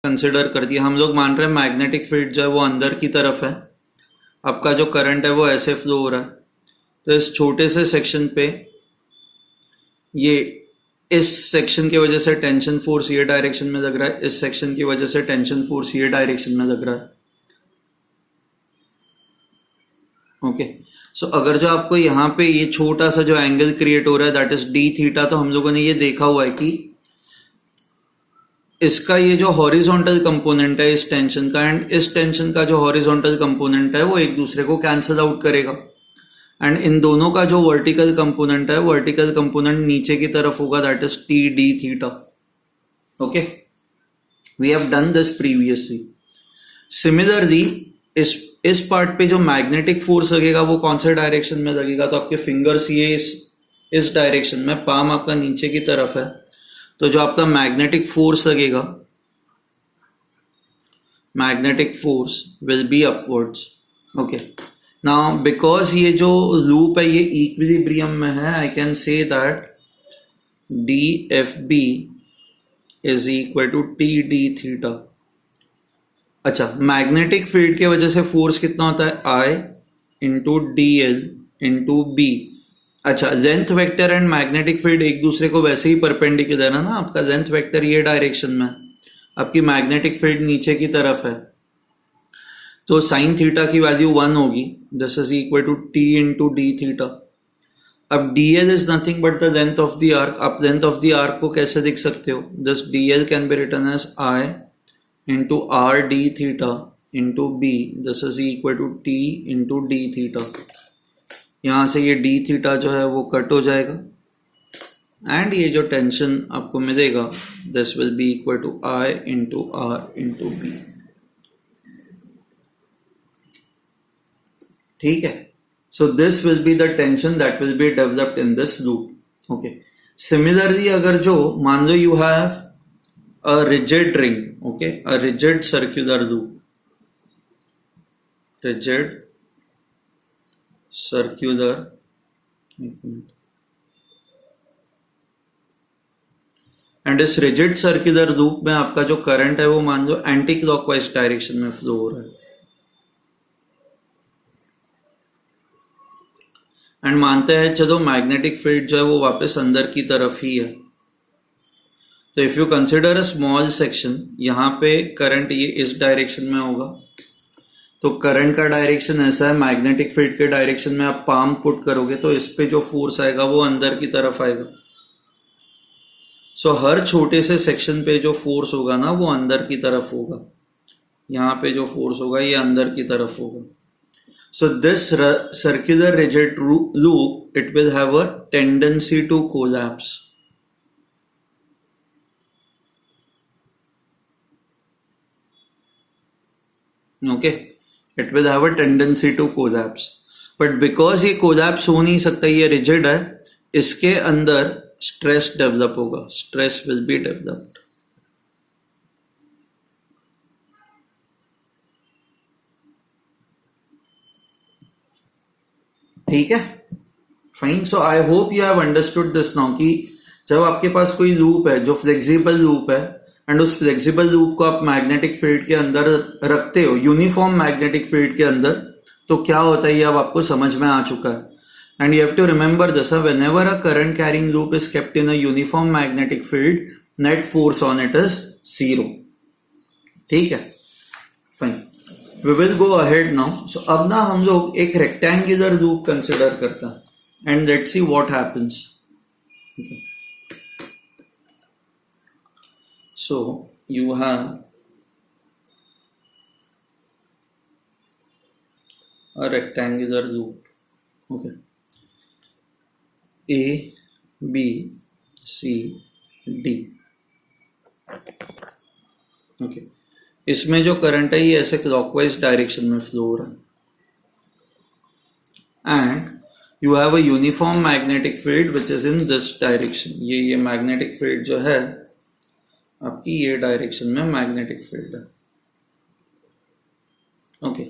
Consider कर दिया, हम लोग मान रहे हैं मैग्नेटिक फील्ड जो है वो अंदर की तरफ है, आपका जो करंट है वो ऐसे फ्लो हो रहा है। तो इस छोटे से सेक्शन पे ये इस सेक्शन की वजह से टेंशन फोर्स ये डायरेक्शन में लग रहा है, इस सेक्शन की वजह से टेंशन फोर्स ये डायरेक्शन में लग रहा है। ओके, सो अगर जो आपको यहाँ पे ये छोटा सा जो एंगल क्रिएट हो रहा है दैट इज डी थीटा, तो हम लोगों ने ये देखा हुआ है कि इसका ये जो हॉरिजॉन्टल कंपोनेंट है इस टेंशन का एंड इस टेंशन का जो हॉरिजॉन्टल कंपोनेंट है वो एक दूसरे को कैंसिल आउट करेगा, एंड इन दोनों का जो वर्टिकल कंपोनेंट है, वर्टिकल कंपोनेंट नीचे की तरफ होगा, that is T D theta. Okay, we have done this previously. Similarly इस पार्ट पे जो मैग्नेटिक फोर्स लगेगा वो कौन से डायरेक्शन में लगेगा, तो आपके फिंगर्स ये इस डायरेक्शन में, पाम आपका नीचे की तरफ है, तो जो आपका मैग्नेटिक फोर्स लगेगा, magnetic force will be upwards. Okay, now because ये जो लूप है ये इक्विलिब्रियम में है, I can say that D F B is equal to T D theta. अच्छा, मैग्नेटिक फील्ड की वजह से फोर्स कितना होता है, I into D L into B. अच्छा, length vector and magnetic field एक दूसरे को वैसे ही परपेंडिकुलर है ना, आपका लेंथ वेक्टर ये डायरेक्शन में, आपकी मैग्नेटिक फील्ड नीचे की तरफ है, तो साइन थीटा की वैल्यू 1 होगी, this is equal to T into D theta. अब D L is nothing but the length of the arc. आप लेंथ ऑफ द आर्क को कैसे लिख सकते हो, this D L can be written as I into R D theta into B, this is equal to T into D theta. यहां से ये D theta जो है वो कट हो जाएगा एंड ये जो टेंशन आपको मिलेगा this will be equal to I into R into B. ठीक है, so this will be the tension that will be developed in this loop. Okay, similarly अगर जो मान लो you have a rigid ring, okay, a rigid circular loop, rigid circular, and इस rigid circular loop में आपका जो current है वो मान लो एंटी क्लॉकवाइज डायरेक्शन में फ्लो हो रहा है, एंड मानते हैं चलो मैग्नेटिक फील्ड जो है वो वापस अंदर की तरफ ही है। तो if you consider a small section, यहाँ पे करंट ये इस डायरेक्शन में होगा, तो करंट का डायरेक्शन ऐसा है, मैग्नेटिक फील्ड के डायरेक्शन में आप पाम पुट करोगे तो इस पे जो फोर्स आएगा वो अंदर की तरफ आएगा। सो हर छोटे से सेक्शन पे जो फोर्स होगा ना वो अंदर की तरफ होगा, यहाँ पे जो फोर्स होगा ये अंदर की तरफ होगा। So this circular rigid loop it will have a tendency to collapse. Okay, it will have a tendency to collapse, but because ये collapse हो नहीं सकता, ये rigid है, इसके अंदर stress develop होगा, stress will be developed। ठीक है, fine. So I hope you have understood this now कि जब आपके पास कोई लूप है जो फ्लेक्सिबल लूप है एंड उस फ्लेक्सिबल लूप को आप मैग्नेटिक फील्ड के अंदर रखते हो, यूनिफॉर्म मैग्नेटिक फील्ड के अंदर, तो क्या होता है ये अब आपको समझ में आ चुका है। And you have to remember this, whenever a current carrying loop is kept in a uniform magnetic field, net force on it is 0। ठीक है, fine, we will go ahead now. So अब ना हम लोग एक रेक्टेंगुलर लूप कंसिडर करते हैं and let's see what happens. So you have a rectangular loop, okay, A, B, C, D, okay, इसमें जो करंट है ये ऐसे क्लॉकवाइज डायरेक्शन में फ्लो हो रहा है and you have a uniform magnetic field which is in this direction. ये मैग्नेटिक फील्ड जो है आपकी ये डायरेक्शन में मैग्नेटिक फील्ड है। ओके,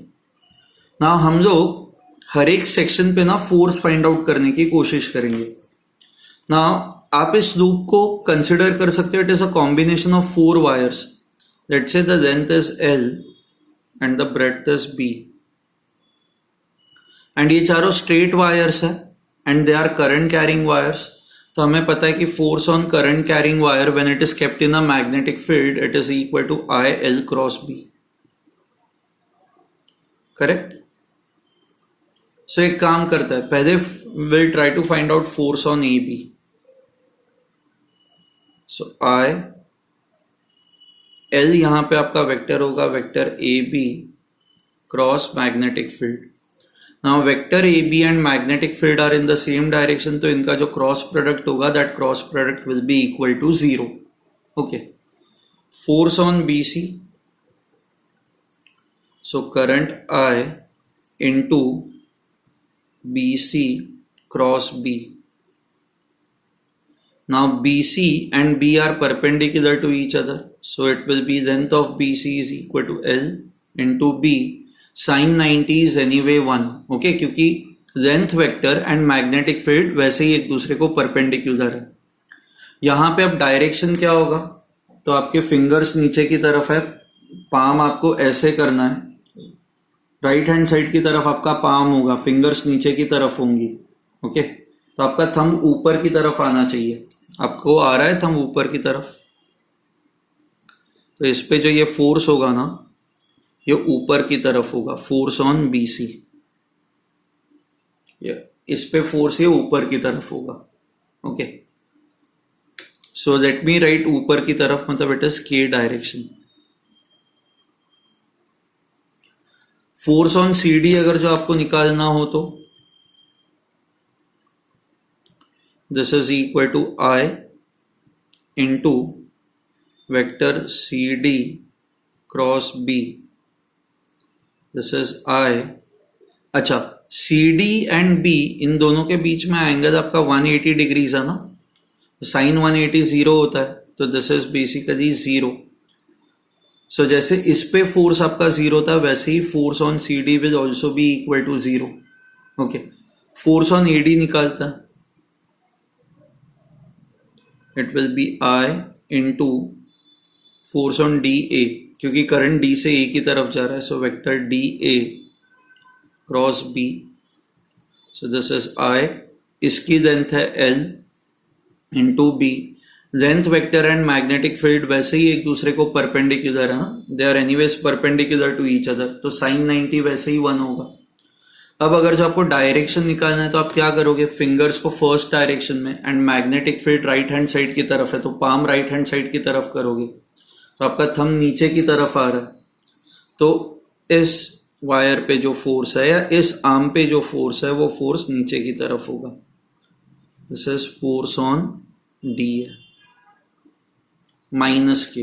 नाउ हम लोग हर एक सेक्शन पे ना फोर्स फाइंड आउट करने की कोशिश करेंगे। नाउ आप इस लूप को कंसिडर कर सकते हो, it is a combination of 4 wires. Let's say the length is L and the breadth is B, and ये चारों स्ट्रेट वायर्स है and they are current carrying wires. तो हमें पता है कि force on current carrying wire when it is kept in a magnetic field it is equal to IL cross B. Correct. So एक काम करता है, पहले will try to find out force on AB. So IL यहां पे आपका vector होगा, vector AB cross magnetic field. Now vector AB and magnetic field are in the same direction, तो इनका जो क्रॉस प्रोडक्ट होगा that cross product will be equal to 0. Okay. Force on BC, so current I into BC cross B. Now BC and B are perpendicular to each other, so it will be length of BC is equal to L into B. Sin 90 is anyway 1. Okay, क्योंकि length vector and magnetic field वैसे ही एक दूसरे को perpendicular है. यहां पे अब डायरेक्शन क्या होगा, तो आपके फिंगर्स नीचे की तरफ है, पाम आपको ऐसे करना है, राइट हैंड साइड की तरफ आपका पाम होगा, फिंगर्स नीचे की तरफ होंगी. ओके. तो आपका थंब ऊपर की तरफ आना चाहिए. आपको आ रहा है थंब ऊपर की तरफ, तो इस पे जो ये फोर्स होगा ना ये ऊपर की तरफ होगा, फोर्स ऑन BC. इस पे फोर्स ये ऊपर की तरफ होगा. Okay. So let me write ऊपर की तरफ, मतलब it is K direction. Force on CD अगर जो आपको निकालना हो तो this is equal to I into vector CD cross B. This is I. अच्छा, CD एंड B इन दोनों के बीच में एंगल आपका 180 डिग्रीज है ना, साइन 180 जीरो होता है, तो दिस इज बेसिकली 0. सो जैसे इस पे फोर्स आपका 0 था वैसे ही force on CD will also be equal to 0. Okay. Force on AD निकालता है, it will be I into force on DA, क्योंकि करंट D से A की तरफ जा रहा है, so vector DA cross B. So this is I. इसकी लेंथ है L into B. Length vector and magnetic field वैसे ही एक दूसरे को परपेंडिकुलर है ना, they are anyways perpendicular to each other, तो साइन 90 वैसे ही 1 होगा. अब अगर जो आपको डायरेक्शन निकालना है तो आप क्या करोगे, फिंगर्स को फर्स्ट डायरेक्शन में and magnetic field right hand side की तरफ है, तो पाम राइट हैंड साइड की तरफ करोगे, तो आपका थंब नीचे की तरफ आ रहा है, तो इस वायर पे जो फोर्स है या इस आर्म पे जो फोर्स है वो फोर्स नीचे की तरफ होगा. This is force on D है, minus K.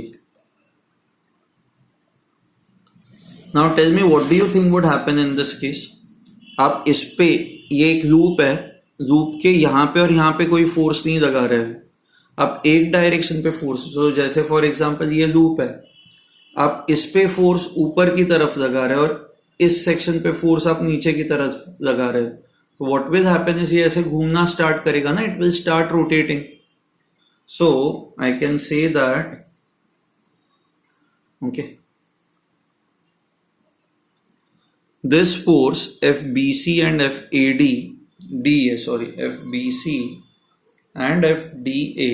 Now tell me what do you think would happen in this case. आप इस पे, ये एक लूप है, लूप के यहां पे और यहां पे कोई फोर्स नहीं लगा रहे हैं, आप एक डायरेक्शन पे फोर्स, तो जैसे फॉर एग्जांपल ये लूप है, आप इस पे फोर्स ऊपर की तरफ लगा रहे हैं और इस सेक्शन पे फोर्स आप नीचे की तरफ लगा रहे हैं, तो व्हाट विल हैपन इज ये ऐसे घूमना स्टार्ट करेगा ना, it will start rotating. So I can say that, okay, this force FBC and FBC and FDA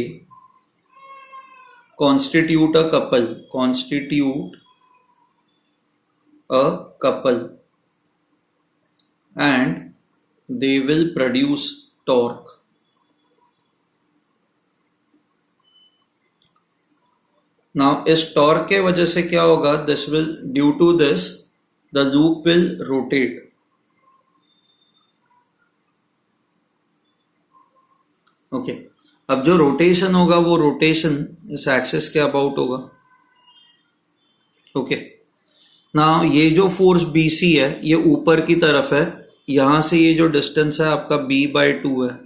constitute a couple and they will produce torque. Now इस torque के वजह से क्या होगा, this will, due to this the loop will rotate. Okay. अब जो rotation होगा वो रोटेशन इस एक्सिस के अबाउट होगा. ओके. नाउ ये जो फोर्स BC है ये ऊपर की तरफ है, यहां से ये जो डिस्टेंस है आपका B/2 है,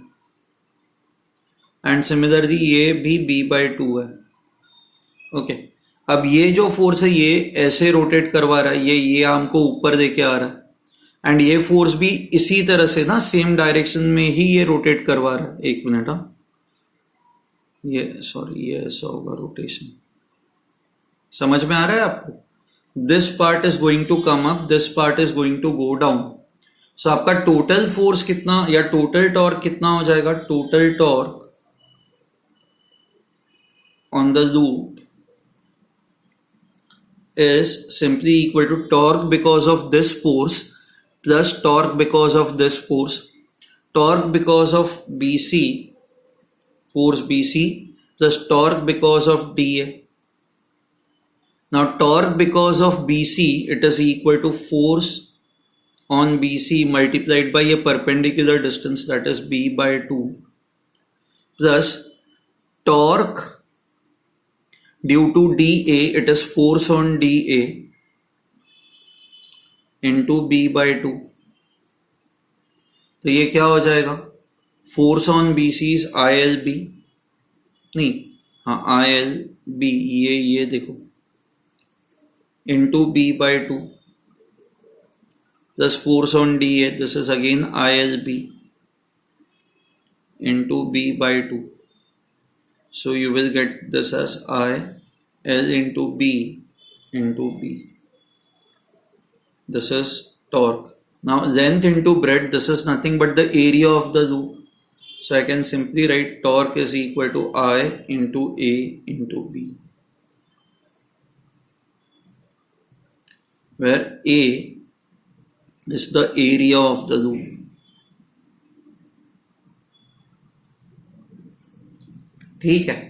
एंड सिमिलरली ये भी B/2 है. ओके. अब ये जो फोर्स है ये ऐसे रोटेट करवा रहा है, ये आर्म को ऊपर लेके आ रहा है, एंड ये फोर्स भी इसी तरह से ना सेम डायरेक्शन में ही ये रोटेट करवा रहा है. एक मिनट, हाँ, ये सॉरी ये ऐसा होगा रोटेशन. समझ में आ रहा है आपको? This part is going to come up, this part is going to go down. So आपका टोटल फोर्स कितना या टोटल टॉर्क कितना हो जाएगा? Total torque on the loop is simply equal to torque because of this force plus torque because of this force. Torque because of BC, force BC, plus torque because of DA. Now torque because of BC, it is equal to force on BC multiplied by a perpendicular distance, that is B by 2, plus torque due to DA, it is force on DA into B by 2. तो ये क्या हो जाएगा? Force on B C is I L B, नहीं, हाँ I L B, ये देखो, into B by two, plus force on D A, this is again I L B into B by two. So you will get this as I L into B into B. This is torque. Now length into breadth, this is nothing but the area of the loop. So I can simply write torque is equal to I into A into B, where A is the area of the loop. ठीक है.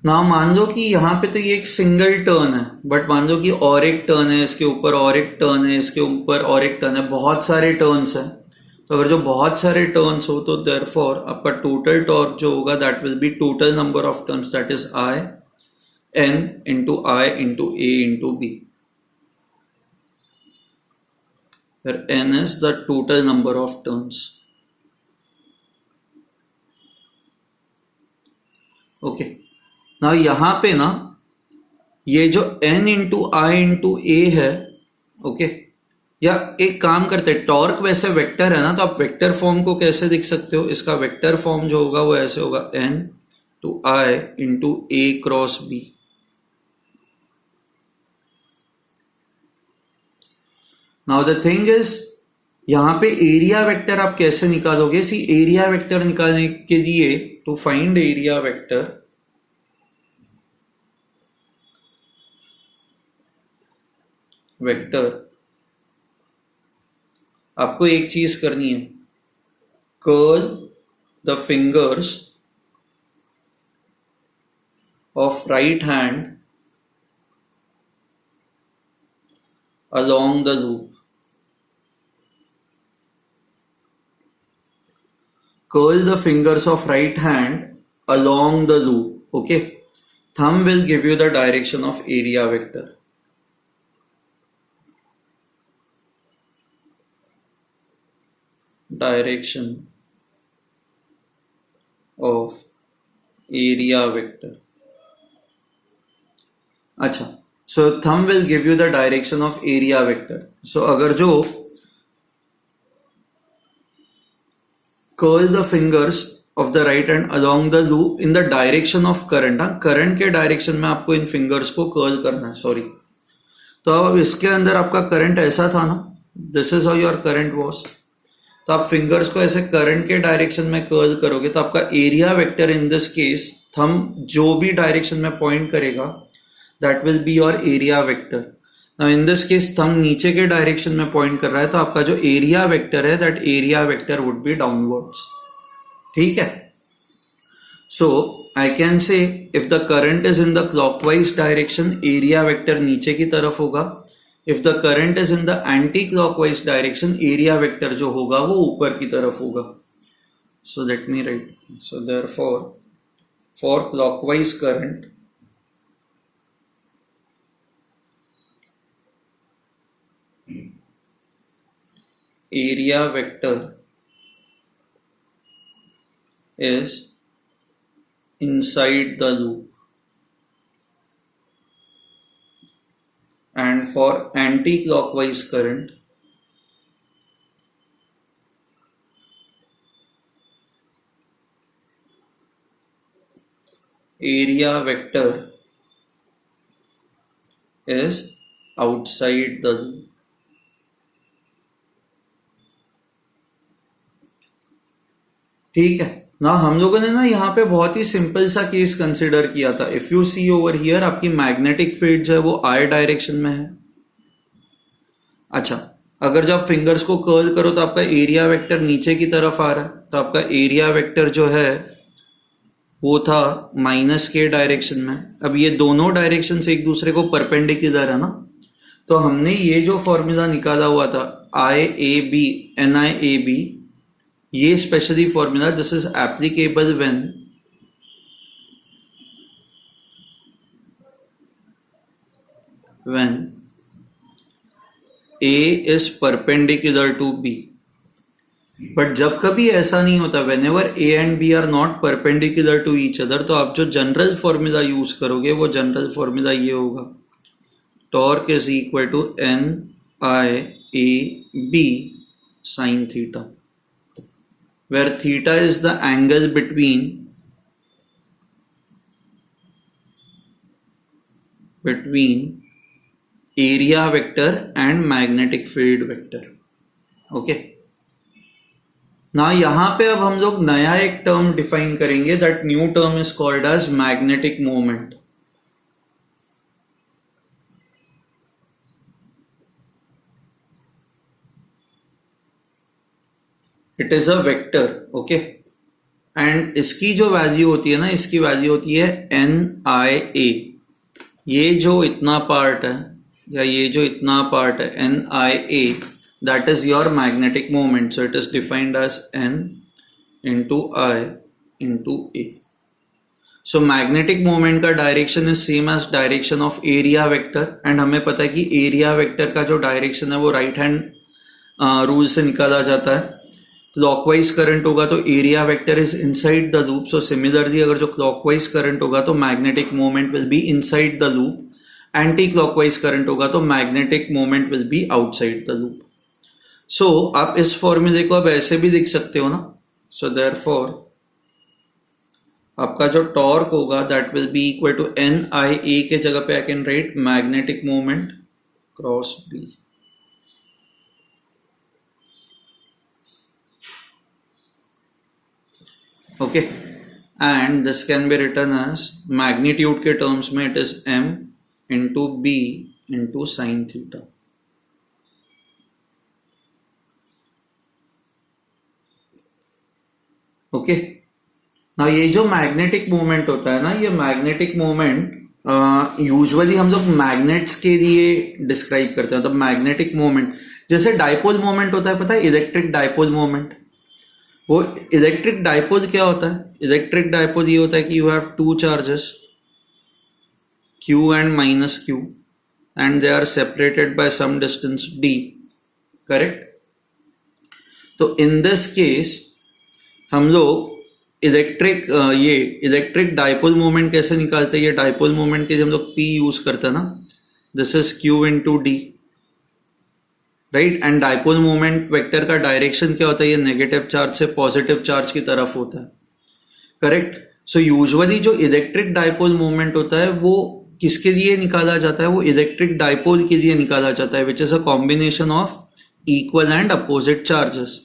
ना मान लो कि यहाँ पे तो ये एक सिंगल टर्न है, बट मान लो कि और एक टर्न है, इसके ऊपर और एक टर्न है, इसके ऊपर और एक टर्न है, बहुत सारे टर्न्स हैं. तो अगर जो बहुत सारे टर्न्स हो तो देयरफॉर आपका टोटल टॉर्क जो होगा that will be total number of turns, that is I N into I into A into B, where n is the total number of turns. Okay. ना यहाँ पे ना ये जो n into I into A है, okay, या एक काम करते हैं, टॉर्क वैसे वेक्टर है ना, तो आप वेक्टर फॉर्म को कैसे लिख सकते हो? इसका वेक्टर फॉर्म जो होगा वो ऐसे होगा, n to I into A cross B. Now the thing is, यहां पे एरिया वेक्टर आप कैसे निकालोगे? सी, एरिया वेक्टर निकालने के लिए, टू फाइंड एरिया वेक्टर, आपको एक चीज करनी है, curl the fingers of right hand along the loop. Curl the fingers of right hand along the loop. Okay. Thumb will give you the direction of area vector. Direction of area vector. अच्छा, so thumb will give you the direction of area vector. So अगर जो curl the fingers of the right hand along the loop in the direction of current, हाँ, current के direction में आपको इन fingers को curl करना है. सॉरी, तो अब इसके अंदर आपका करंट ऐसा था ना, this is how your current was. तो आप फिंगर्स को ऐसे करंट के डायरेक्शन में कर्ल करोगे तो आपका area vector in this case, thumb जो भी डायरेक्शन में पॉइंट करेगा that will be your area vector. Now in this case thumb नीचे के डायरेक्शन में पॉइंट कर रहा है, तो आपका जो एरिया वेक्टर है that area vector would be downwards. ठीक है. So I can say if the current is in the clockwise direction, area vector नीचे की तरफ होगा. If the current is in the anti clockwise direction, area vector जो होगा वो ऊपर की तरफ होगा. So let me write, so therefore for clockwise current, area vector is inside the loop, and for anti-clockwise current, area vector is outside the loop. ठीक है ना, हम लोगों ने ना यहाँ पे बहुत ही सिंपल सा केस कंसिडर किया था. If you see over here, आपकी मैग्नेटिक फील्ड जो है वो आई डायरेक्शन में है. अच्छा, अगर जब फिंगर्स को कर्ल करो तो आपका एरिया वेक्टर नीचे की तरफ आ रहा है, तो आपका एरिया वेक्टर जो है वो था माइनस के डायरेक्शन में. अब ये दोनों डायरेक्शन से एक दूसरे को परपेंडिकुलर है ना, तो हमने ये जो फॉर्मूला निकाला हुआ था I A B N I A B, ये specially formula this is applicable when A is perpendicular to B. But जब कभी ऐसा नहीं होता, whenever A and B are not perpendicular to each other, तो आप जो जनरल फॉर्मूला यूज करोगे वो जनरल फॉर्मूला ये होगा, torque is equal to N I A B sine theta, where theta is the angle between area vector and magnetic field vector. Okay ना, यहां पे अब हम लोग नया एक टर्म डिफाइन करेंगे, that new term is called as magnetic moment. It is a vector. Okay, and इसकी जो वैल्यू होती है ना, इसकी वैल्यू होती है एन आई ए. ये जो इतना पार्ट है या ये जो इतना पार्ट है N I A, that is your magnetic moment. So it is defined as N into I into A. So magnetic moment का direction is same as direction of area vector, and हमें पता है कि area vector का जो direction है वो right hand rule से निकाला जाता है. क्लॉकवाइज करंट होगा तो area vector is inside the loop. So similarly अगर जो क्लॉकवाइज करंट होगा तो magnetic moment will be inside the loop. Anti clockwise current होगा तो magnetic moment will be outside the loop. So आप इस फॉर्मूले को अब ऐसे भी लिख सकते हो ना. सो देयरफॉर आपका जो टॉर्क होगा that will be equal to N I A के जगह पे I can write magnetic moment cross B. Okay, and this can be written as magnitude के टर्म्स में it is M into B into sine theta. Okay, ना ये जो magnetic moment होता है ना, ये मैग्नेटिक मोमेंट यूजुअली हम लोग मैग्नेट्स के लिए डिस्क्राइब करते हैं. तो मैग्नेटिक मोमेंट जैसे डाइपोल मोमेंट होता है, पता है, इलेक्ट्रिक डाइपोल मोमेंट. वो इलेक्ट्रिक डाइपोल क्या होता है? इलेक्ट्रिक डाइपोल ये होता है कि you have two charges q and minus q and they are separated by some distance d. Correct. तो इन दिस केस हम लोग इलेक्ट्रिक डाइपोल मोमेंट कैसे निकालते हैं? ये डाइपोल मोमेंट के लिए हम लोग p यूज करते हैं ना. This is q into D, right. And dipole moment vector का डायरेक्शन क्या होता है? ये नेगेटिव चार्ज से पॉजिटिव चार्ज की तरफ होता है. करेक्ट. सो यूजुअली जो इलेक्ट्रिक डाइपोल मोमेंट होता है वो किसके लिए निकाला जाता है? वो इलेक्ट्रिक डाइपोल के लिए निकाला जाता है, which is a combination of equal and opposite charges.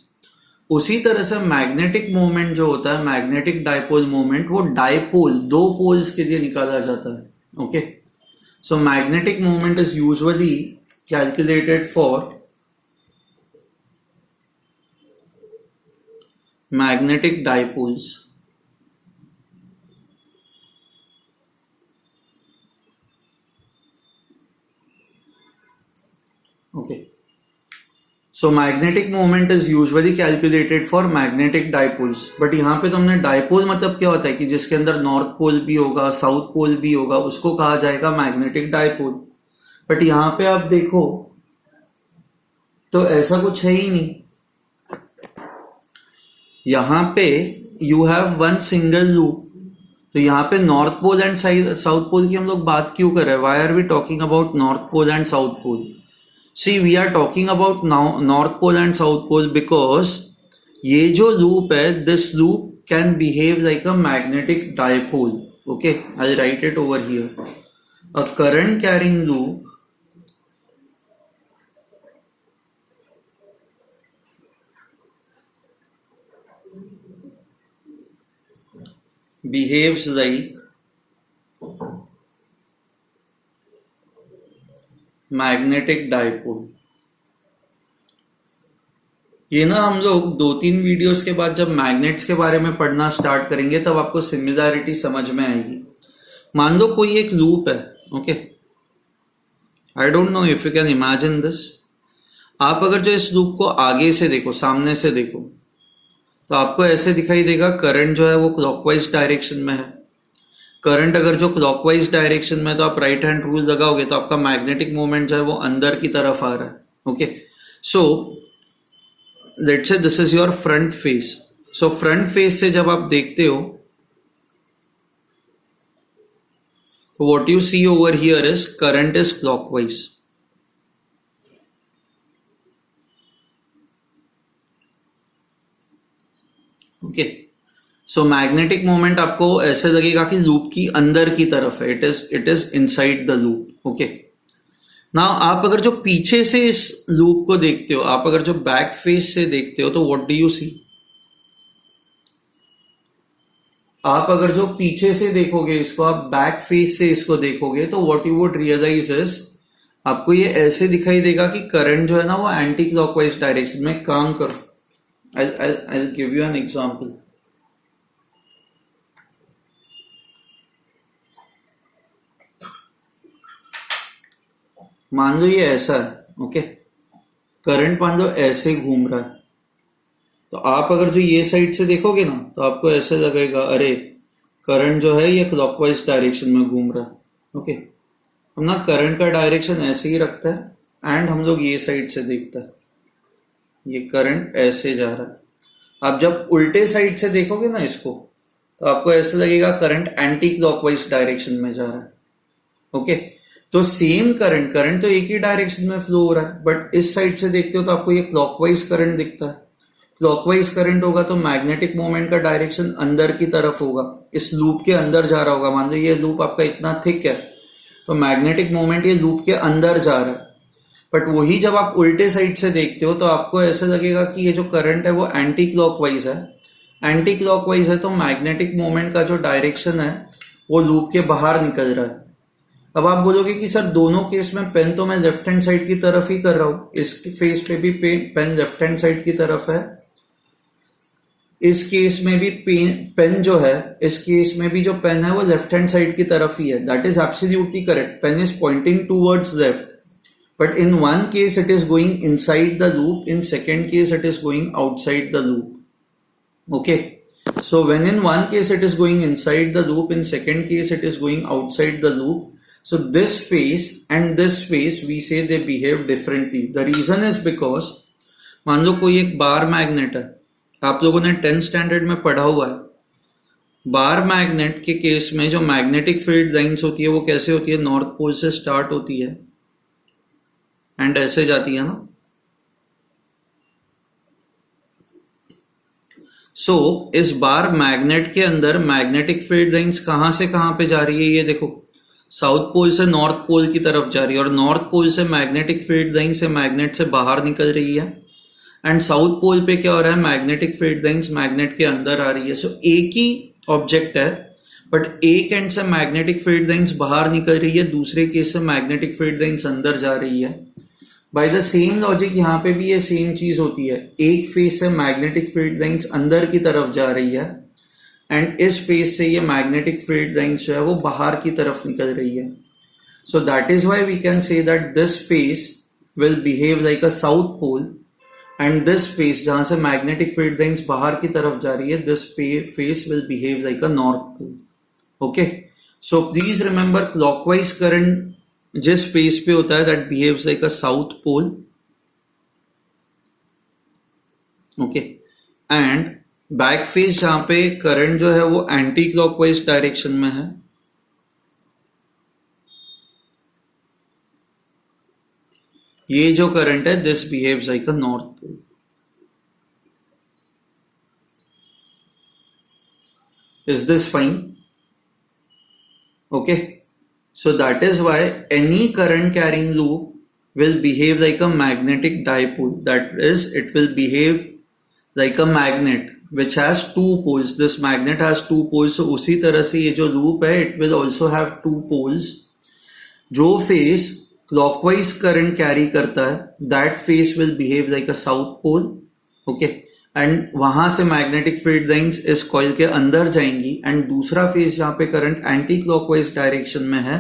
उसी तरह से मैग्नेटिक मोमेंट जो होता है, मैग्नेटिक डाइपोल मोमेंट, वो डाइपोल, दो पोल्स के लिए निकाला जाता है. Okay, so magnetic moment is usually calculated for magnetic dipoles. Okay, so magnetic moment is usually calculated for magnetic dipoles. But यहाँ पे तो हमने डाइपोल मतलब क्या होता है कि जिसके अंदर नॉर्थ पोल भी होगा, साउथ पोल भी होगा, उसको कहा जाएगा मैग्नेटिक डाइपोल. बट यहाँ पे आप देखो तो ऐसा कुछ है ही नहीं. यहाँ पे you have one single loop. तो यहाँ पे north pole and south pole की हम लोग बात क्यों कर रहे हैं? Why are we talking about north pole and south pole? See, we are talking about now North Pole and South Pole because ये जो loop है, this loop can behave like a magnetic dipole. Okay, I'll write it over here. A current carrying loop behaves like magnetic dipole. ये ना हम लोग 2-3 videos के बाद जब मैग्नेट्स के बारे में पढ़ना स्टार्ट करेंगे तब आपको सिमिलैरिटी समझ में आएगी. मान लो कोई एक लूप है. Okay, I don't know if you can imagine this. आप अगर जो इस लूप को आगे से देखो, सामने से देखो, तो आपको ऐसे दिखाई देगा करंट जो है वो क्लॉकवाइज डायरेक्शन में है. करंट अगर जो क्लॉकवाइज डायरेक्शन में है तो आप राइट हैंड रूल लगाओगे तो आपका मैग्नेटिक मोमेंट जो है वो अंदर की तरफ आ रहा है. Okay, so let's say this is your front face. सो फ्रंट फेस से जब आप देखते हो तो what you see over here is current is clockwise. Okay, so magnetic moment आपको ऐसे लगेगा कि लूप की अंदर की तरफ है. It is inside the loop. Okay, now आप अगर जो पीछे से इस लूप को देखते हो, आप अगर जो बैक फेस से देखते हो तो व्हाट डू यू सी. आप अगर जो पीछे से देखोगे इसको, आप बैक फेस से इसको देखोगे तो what you would realize is आपको ये ऐसे दिखाई देगा कि करंट जो है ना वो एंटी क्लॉकवाइज डायरेक्शन में काम करो. I'll give you an example. मान लो ये ऐसा है. ओके, करंट मान लो ऐसे घूम रहा है. तो आप अगर जो ये साइड से देखोगे ना तो आपको ऐसे लगेगा अरे करंट जो है ये क्लॉकवाइज डायरेक्शन में घूम रहा है. ओके, हम ना करंट का डायरेक्शन ऐसे ही रखता है एंड हम लोग ये साइड से देखता है ये करंट ऐसे जा रहा है. आप जब उल्टे साइड से देखोगे ना इसको तो आपको ऐसे लगेगा करंट एंटी क्लॉकवाइज डायरेक्शन में जा रहा है. ओके, तो सेम करंट तो एक ही डायरेक्शन में फ्लो हो रहा है, बट इस साइड से देखते हो तो आपको ये क्लॉकवाइज करंट दिखता है. क्लॉकवाइज करंट होगा तो मैग्नेटिक मोमेंट का डायरेक्शन अंदर की तरफ होगा, इस लूप के अंदर जा रहा होगा. मान लो ये लूप आपका इतना थिक है तो मैग्नेटिक मोमेंट ये लूप के अंदर जा रहा है. बट वही जब आप उल्टे साइड से देखते हो तो आपको ऐसा लगेगा कि ये जो करंट है वो एंटी क्लॉकवाइज है. एंटी क्लॉकवाइज है तो मैग्नेटिक मोमेंट का जो डायरेक्शन है वो लूप के बाहर निकल रहा है. अब आप बोलोगे कि सर दोनों केस में पेन तो मैं लेफ्ट हैंड साइड की तरफ ही कर रहा हूं, इस फेस पे भी पेन लेफ्ट हैंड साइड की तरफ है, इस केस में भी पेन जो है, इस केस में भी जो पेन है वो लेफ्ट हैंड साइड की तरफ ही है. That is absolutely correct. Pen is pointing towards left. But in one case it is going inside the loop, in second case it is going outside the loop. Okay, so when in one case it is going inside the loop, in second case it is going outside the loop. So this phase and this phase we say they behave differently. The reason is because मान लो कोई एक bar magnet है, आप लोगों ने 10th standard में पढ़ा हुआ है. बार मैग्नेट के केस में जो मैग्नेटिक फील्ड लाइंस होती है वो कैसे होती है, नॉर्थ पोल से स्टार्ट होती है एंड ऐसे जाती है ना. सो इस बार मैग्नेट के अंदर मैग्नेटिक फील्ड लाइंस कहां से कहां पे जा रही है, ये देखो साउथ पोल से नॉर्थ पोल की तरफ जा रही है और नॉर्थ पोल से मैग्नेटिक फील्ड लाइन से मैग्नेट से बाहर निकल रही है. एंड साउथ पोल पे क्या हो रहा है, मैग्नेटिक फील्ड लाइंस मैग्नेट के अंदर आ रही है. सो एक ही ऑब्जेक्ट है बट एक एंड से मैग्नेटिक फील्ड लाइंस बाहर निकल रही है, दूसरे केस से मैग्नेटिक फील्ड लाइंस अंदर जा रही है. बाय द सेम लॉजिक यहाँ पे भी ये सेम चीज होती है. एक फेस से मैग्नेटिक फील्ड लाइंस अंदर की तरफ जा रही है एंड इस फेस से ये मैग्नेटिक फील्ड लाइंस जो है वो बाहर की तरफ निकल रही है. So that is why we can say that this face will behave like a south pole and this face जहां से मैग्नेटिक फील्ड लाइंस बाहर की तरफ जा रही है, this face will behave like a north pole. Okay, so please remember clockwise current जिस face पे होता है that behaves like a south pole. Okay, and back face जहां पे करंट जो है वो एंटी क्लॉकवाइज डायरेक्शन में है, ये जो करंट है this behaves like a north pole. Is this fine? Okay, so that is why any current carrying loop will behave like a magnetic dipole. That is, it will behave like a magnet. which has two poles. This magnet has two poles. So उसी तरह से ये जो loop है, it will also have two poles. जो face clockwise current carry करता है, that face will behave like a south pole. Okay. And वहां से मैग्नेटिक फील्ड लाइंस इस कॉइल के अंदर जाएंगी एंड दूसरा फेज जहां पे करंट एंटी क्लॉकवाइज डायरेक्शन में है,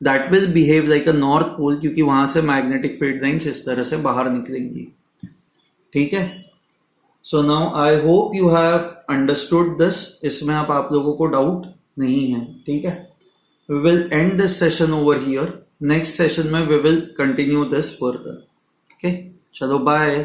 that will behave like a north pole, क्योंकि वहां से मैग्नेटिक फील्ड लाइंस इस तरह से बाहर निकलेंगी. ठीक है. So now I hope you have understood this. इसमें अब आप लोगों को डाउट नहीं है. ठीक है. We will end this session over here. Next session में we will continue this further. Okay, चलो बाय.